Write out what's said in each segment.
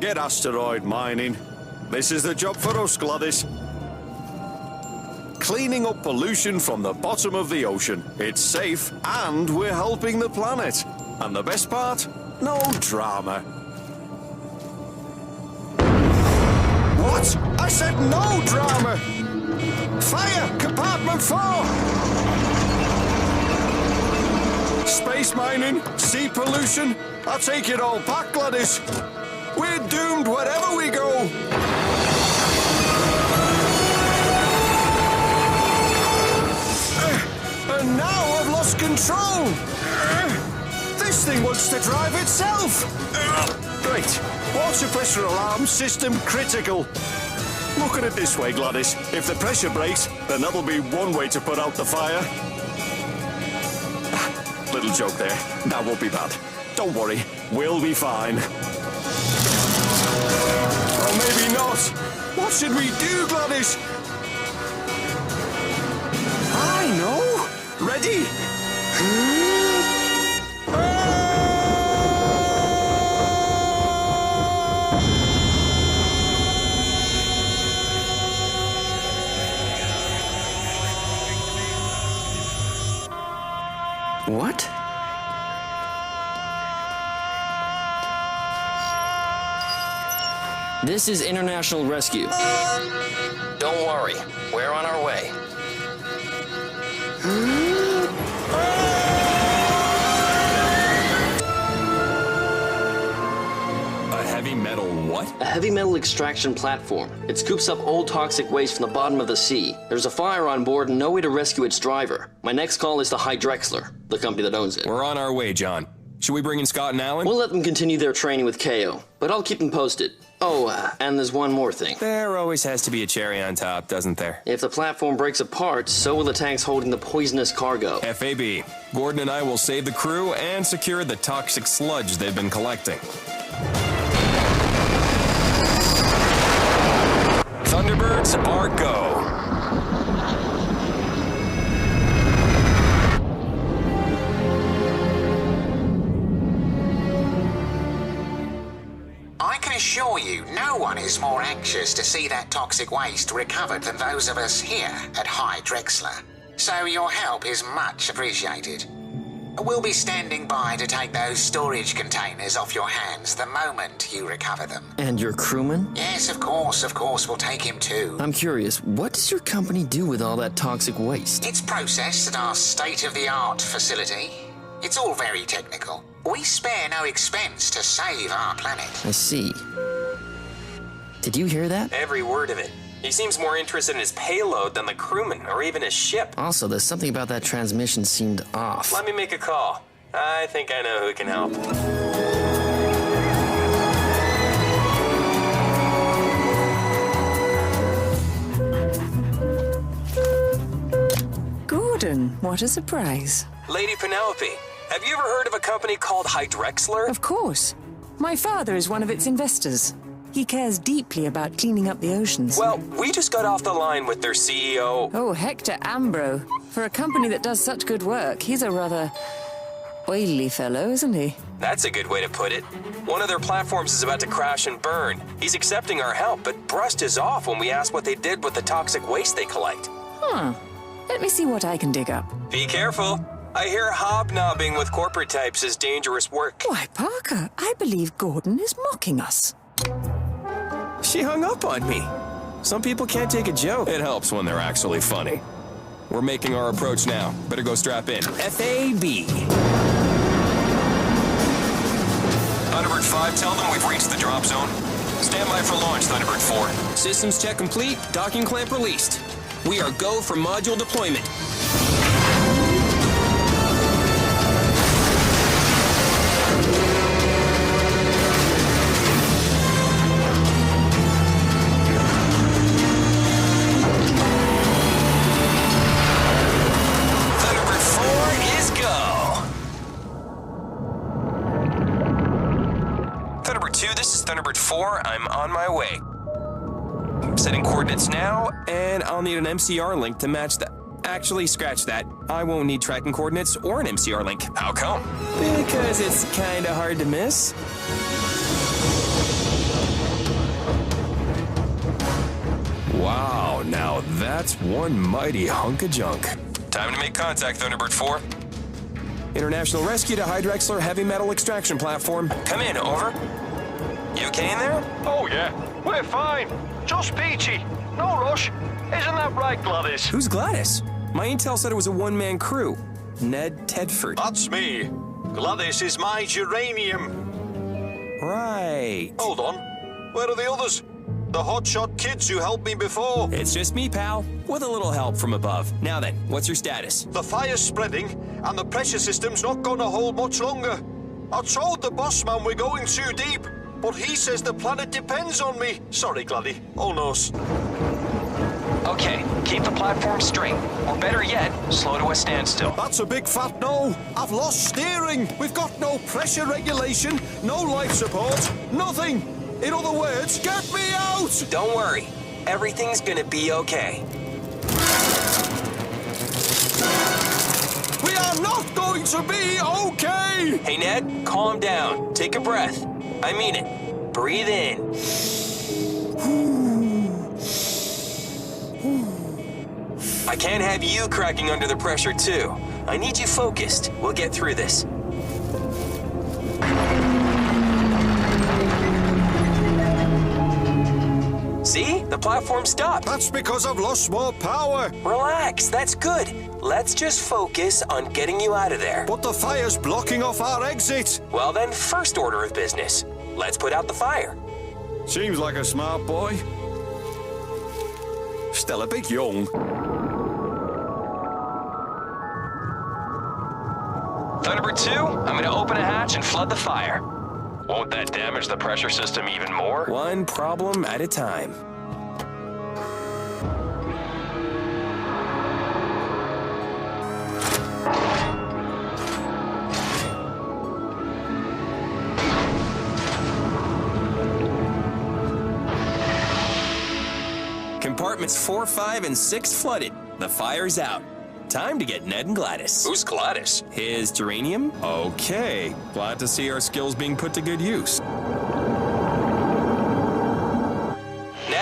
Forget asteroid mining. This is the job for us, Gladys. Cleaning up pollution from the bottom of the ocean. It's safe, and we're helping the planet. And the best part? No drama. What? I said no drama! Fire! Compartment 4! Space mining, sea pollution. I take it all back, Gladys. We're doomed wherever we go. And now I've lost control. This thing wants to drive itself. Great. Water pressure alarm system critical. Look at it this way, Gladys. If the pressure breaks, then that'll be one way to put out the fire. Little joke there. That won't be bad. Don't worry. We'll be fine. Or maybe not. What should we do, Gladys? I know. Ready? What? This is International Rescue. Don't worry, we're on our way. A heavy metal what? A heavy metal extraction platform. It scoops up old toxic waste from the bottom of the sea. There's a fire on board and no way to rescue its driver. My next call is to Hydrexler, the company that owns it. We're on our way, John. Should we bring in Scott and Alan? We'll let them continue their training with KO, but I'll keep them posted. Oh, and there's one more thing. There always has to be a cherry on top, doesn't there? If the platform breaks apart, so will the tanks holding the poisonous cargo. FAB. Gordon and I will save the crew and secure the toxic sludge they've been collecting. Thunderbirds are go. I can assure you, no one is more anxious to see that toxic waste recovered than those of us here at Hydrexler. So your help is much appreciated. We'll be standing by to take those storage containers off your hands the moment you recover them. And your crewman? Yes, of course, we'll take him too. I'm curious, what does your company do with all that toxic waste? It's processed at our state-of-the-art facility. It's all very technical. We spare no expense to save our planet. I see. Did you hear that? Every word of it. He seems more interested in his payload than the crewman or even his ship. Also, there's something about that transmission seemed off. Let me make a call. I think I know who can help. Gordon, what a surprise. Lady Penelope, have you ever heard of a company called Hydrexler? Of course. My father is one of its investors. He cares deeply about cleaning up the oceans. Well, we just got off the line with their CEO. Oh, Hector Ambro. For a company that does such good work, he's a rather oily fellow, isn't he? That's a good way to put it. One of their platforms is about to crash and burn. He's accepting our help, but brushed us off when we asked what they did with the toxic waste they collect. Let me see what I can dig up. Be careful. I hear hobnobbing with corporate types is dangerous work. Why, Parker, I believe Gordon is mocking us. She hung up on me. Some people can't take a joke. It helps when they're actually funny. We're making our approach now. Better go strap in. FAB. Thunderbird 5, tell them we've reached the drop zone. Stand by for launch, Thunderbird 4. Systems check complete. Docking clamp released. We are go for module deployment. Thunderbird 4, I'm on my way. Setting coordinates now, and I'll need an MCR link to match that. Actually, scratch that. I won't need tracking coordinates or an MCR link. How come? Because it's kinda hard to miss. Wow, now that's one mighty hunk of junk. Time to make contact, Thunderbird 4. International rescue to Hydrexler heavy metal extraction platform. Come in, over. You okay in there? Oh, yeah. We're fine. Just peachy. No rush. Isn't that right, Gladys? Who's Gladys? My intel said it was a one-man crew. Ned Tedford. That's me. Gladys is my geranium. Right. Hold on. Where are the others? The hotshot kids who helped me before. It's just me, pal, with a little help from above. Now then, what's your status? The fire's spreading, and the pressure system's not gonna hold much longer. I told the boss man we're going too deep, but he says the planet depends on me. Sorry, Gladys. Oh, no. Okay, keep the platform straight. Or better yet, slow to a standstill. That's a big fat no. I've lost steering. We've got no pressure regulation, no life support, nothing. In other words, get me out! Don't worry. Everything's gonna be okay. We are not going to be okay! Hey, Ned, calm down. Take a breath. I mean it. Breathe in. I can't have you cracking under the pressure, too. I need you focused. We'll get through this. See? The platform stopped. That's because I've lost more power. Relax, that's good. Let's just focus on getting you out of there. But the fire's blocking off our exit. Well then, first order of business. Let's put out the fire. Seems like a smart boy. Still a bit young. Thunderbird 2, I'm going to open a hatch and flood the fire. Won't that damage the pressure system even more? One problem at a time. Compartments 4, 5, and 6 flooded. The fire's out. Time to get Ned and Gladys. Who's Gladys? His geranium? Okay. Glad to see our skills being put to good use. Ned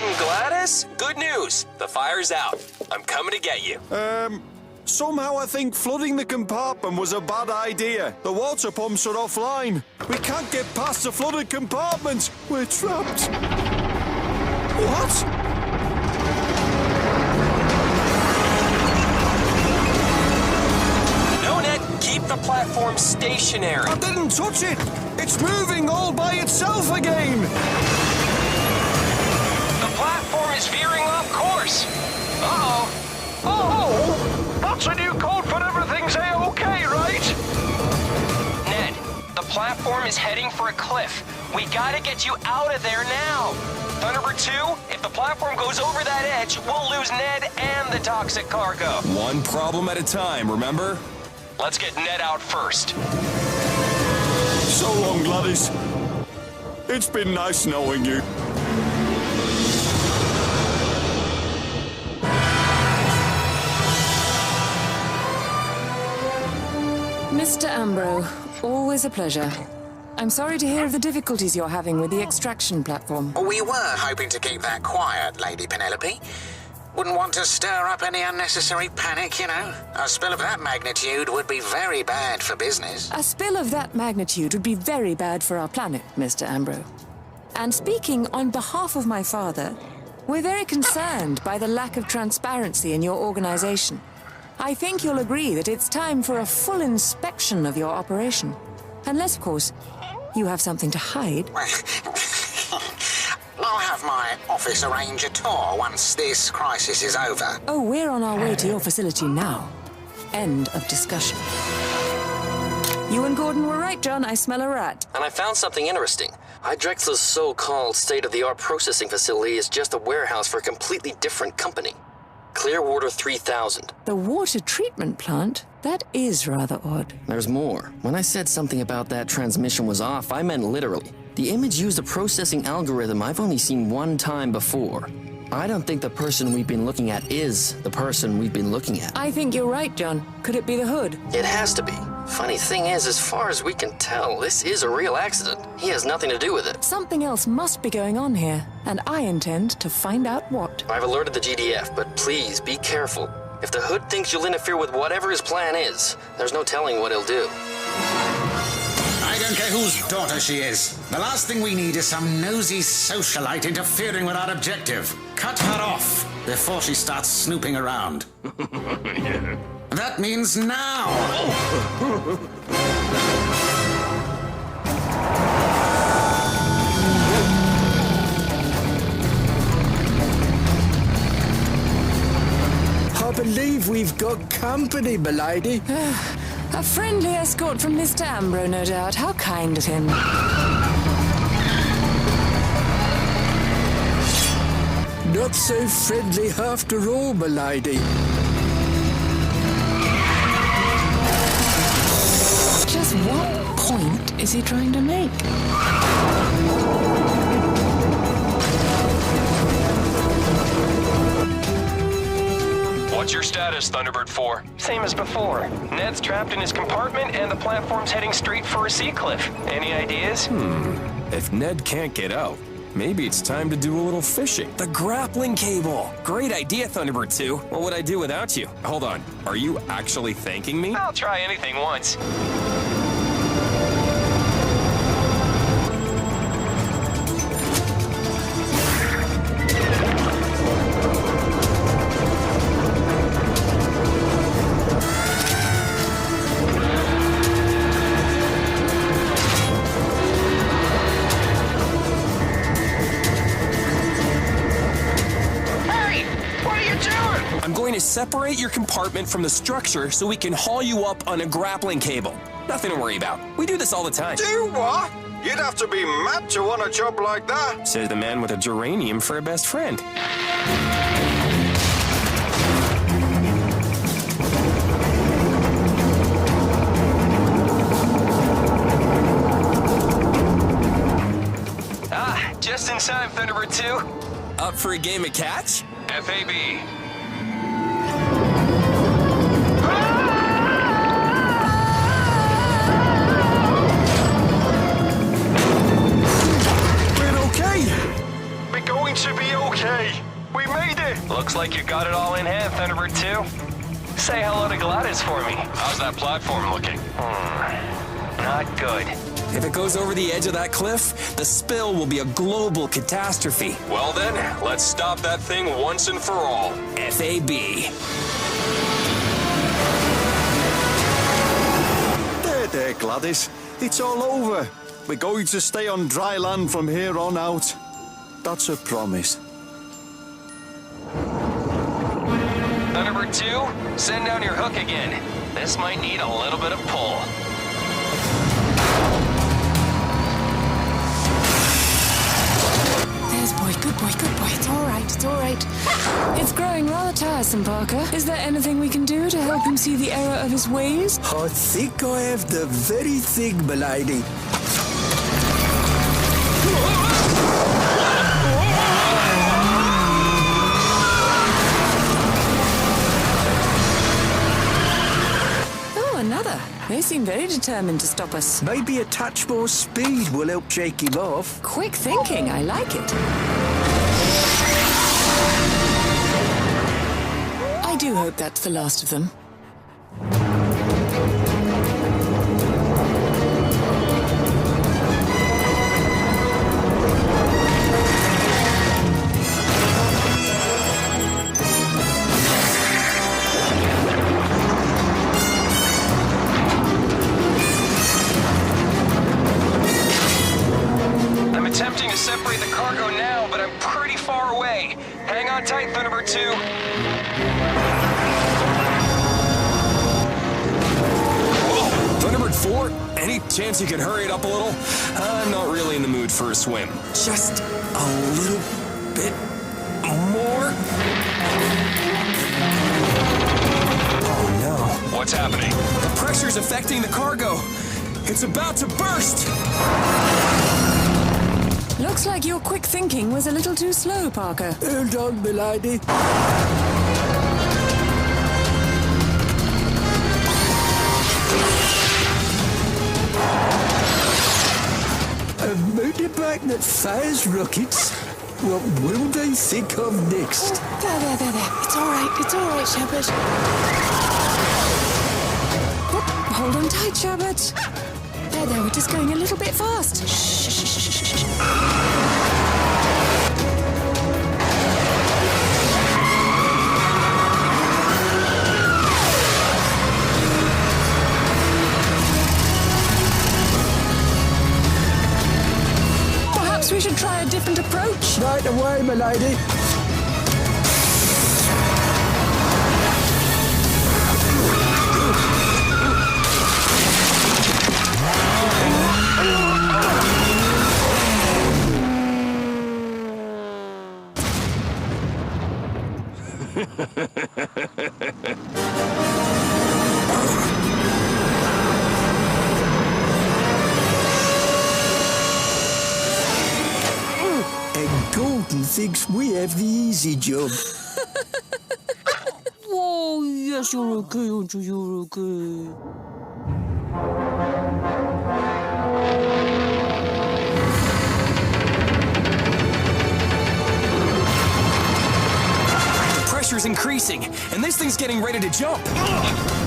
and Gladys? Good news. The fire's out. I'm coming to get you. Somehow I think flooding the compartment was a bad idea. The water pumps are offline. We can't get past the flooded compartment. We're trapped. What? Keep the platform stationary. I didn't touch it. It's moving all by itself again. The platform is veering off course. Uh-oh. Oh, that's a new code for everything's A-okay, right? Ned, the platform is heading for a cliff. We gotta get you out of there now. Thunderbird 2, if the platform goes over that edge, we'll lose Ned and the toxic cargo. One problem at a time, remember? Let's get Ned out first. So long, Gladys. It's been nice knowing you. Mr. Ambro, always a pleasure. I'm sorry to hear of the difficulties you're having with the extraction platform. We were hoping to keep that quiet, Lady Penelope. Wouldn't want to stir up any unnecessary panic, you know. A spill of that magnitude would be very bad for business. A spill of that magnitude would be very bad for our planet, Mr. Ambro. And speaking on behalf of my father, we're very concerned by the lack of transparency in your organization. I think you'll agree that it's time for a full inspection of your operation. Unless, of course, you have something to hide. I'll have my office arrange a tour once this crisis is over. Oh, we're on our way to your facility now. End of discussion. You and Gordon were right, John. I smell a rat. And I found something interesting. Hydrexler's so-called state-of-the-art processing facility is just a warehouse for a completely different company. Clearwater 3000. The water treatment plant? That is rather odd. There's more. When I said something about that transmission was off, I meant literally. The image used a processing algorithm I've only seen one time before. I don't think the person we've been looking at is the person we've been looking at. I think you're right, John. Could it be the hood? It has to be. Funny thing is, as far as we can tell, this is a real accident. He has nothing to do with it. Something else must be going on here, and I intend to find out what. I've alerted the GDF, but please be careful. If the Hood thinks you'll interfere with whatever his plan is, there's no telling what he'll do. I don't care whose daughter she is. The last thing we need is some nosy socialite interfering with our objective. Cut her off before she starts snooping around. That means now! I believe we've got company, milady. A friendly escort from Mr. Ambro, no doubt. How kind of him. Not so friendly after all, milady. Just what point is he trying to make? What's your status, Thunderbird 4? Same as before. Ned's trapped in his compartment and the platform's heading straight for a sea cliff. Any ideas? If Ned can't get out, maybe it's time to do a little fishing. The grappling cable. Great idea, Thunderbird 2. What would I do without you? Hold on, are you actually thanking me? I'll try anything once. To separate your compartment from the structure so we can haul you up on a grappling cable. Nothing to worry about. We do this all the time. Do what? You'd have to be mad to want a job like that. Says the man with a geranium for a best friend. Just in time, Thunderbird 2. Up for a game of catch? FAB. We're going to be okay. We made it. Looks like you got it all in hand, Thunderbird 2. Say hello to Gladys for me. How's that platform looking? Not good. If it goes over the edge of that cliff, the spill will be a global catastrophe. Well then, let's stop that thing once and for all. FAB. There, Gladys. It's all over. We're going to stay on dry land from here on out. That's a promise. Thunderbird 2, send down your hook again. This might need a little bit of pull. There's boy, good boy, good boy. It's all right, it's all right. It's growing rather tiresome, Parker. Is there anything we can do to help him see the error of his ways? I think I have the very thing, milady. Oh, another. They seem very determined to stop us. Maybe a touch more speed will help shake him off. Quick thinking, I like it. I do hope that's the last of them. Attempting to separate the cargo now, but I'm pretty far away. Hang on tight, Thunderbird 2. Whoa, Thunderbird 4? Any chance you could hurry it up a little? I'm not really in the mood for a swim. Just a little bit more. Oh no. What's happening? The pressure's affecting the cargo. It's about to burst. Looks like your quick thinking was a little too slow, Parker. Hold on, milady. a bike that fires rockets? What will they think of next? There. It's all right, Shepherd. Whoop, hold on tight, Shepherd. There, we're just going a little bit fast. Shh. Perhaps we should try a different approach. Right away, my lady. And Gordon thinks we have the easy job. Oh, yes, you're okay, aren't you? You're okay. Pressure's increasing, and this thing's getting ready to jump.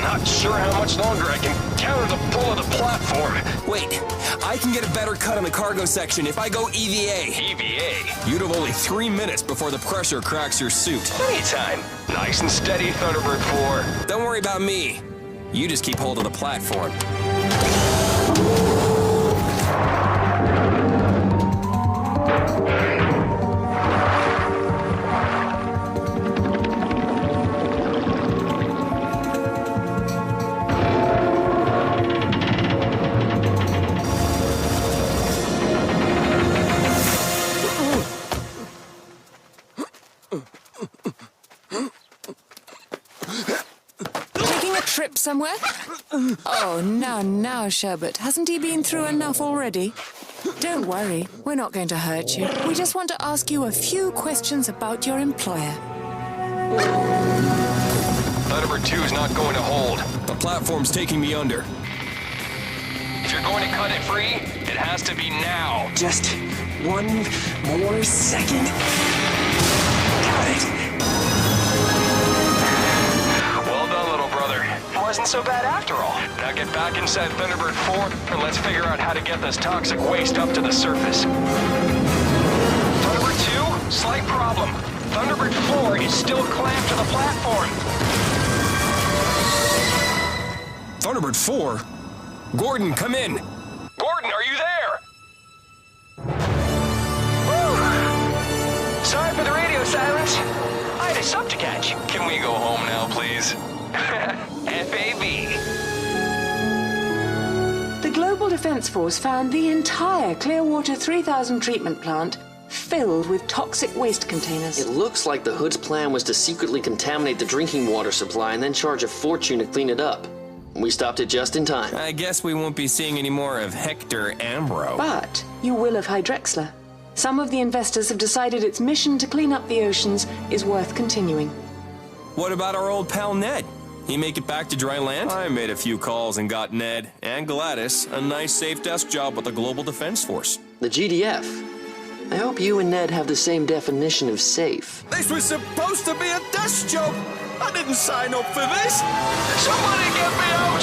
Not sure how much longer I can counter the pull of the platform. Wait, I can get a better cut on the cargo section if I go EVA. EVA? You'd have only 3 minutes before the pressure cracks your suit. Anytime. Nice and steady, Thunderbird 4. Don't worry about me. You just keep hold of the platform. Trip somewhere? Oh, now, Sherbert. Hasn't he been through enough already? Don't worry, we're not going to hurt you. We just want to ask you a few questions about your employer. Thunderbird 2 is not going to hold. The platform's taking me under. If you're going to cut it free, it has to be now. Just 1 more second. Got it. Well done, little brother. Wasn't so bad after all. Now get back inside Thunderbird 4 and let's figure out how to get this toxic waste up to the surface. Thunderbird 2, slight problem. Thunderbird 4 is still clamped to the platform. Thunderbird 4? Gordon, come in. Gordon, are you there? Whew. Sorry for the radio silence. I had a sub to catch. Can we go home now, please? FAB. The Global Defense Force found the entire Clearwater 3000 treatment plant filled with toxic waste containers. It looks like the Hood's plan was to secretly contaminate the drinking water supply and then charge a fortune to clean it up. We stopped it just in time. I guess we won't be seeing any more of Hector Ambro. But you will of Hydrexler. Some of the investors have decided its mission to clean up the oceans is worth continuing. What about our old pal Ned? He make it back to dry land? I made a few calls and got Ned and Gladys a nice safe desk job with the Global Defense Force. The GDF. I hope you and Ned have the same definition of safe. This was supposed to be a desk job. I didn't sign up for this. Somebody get me out!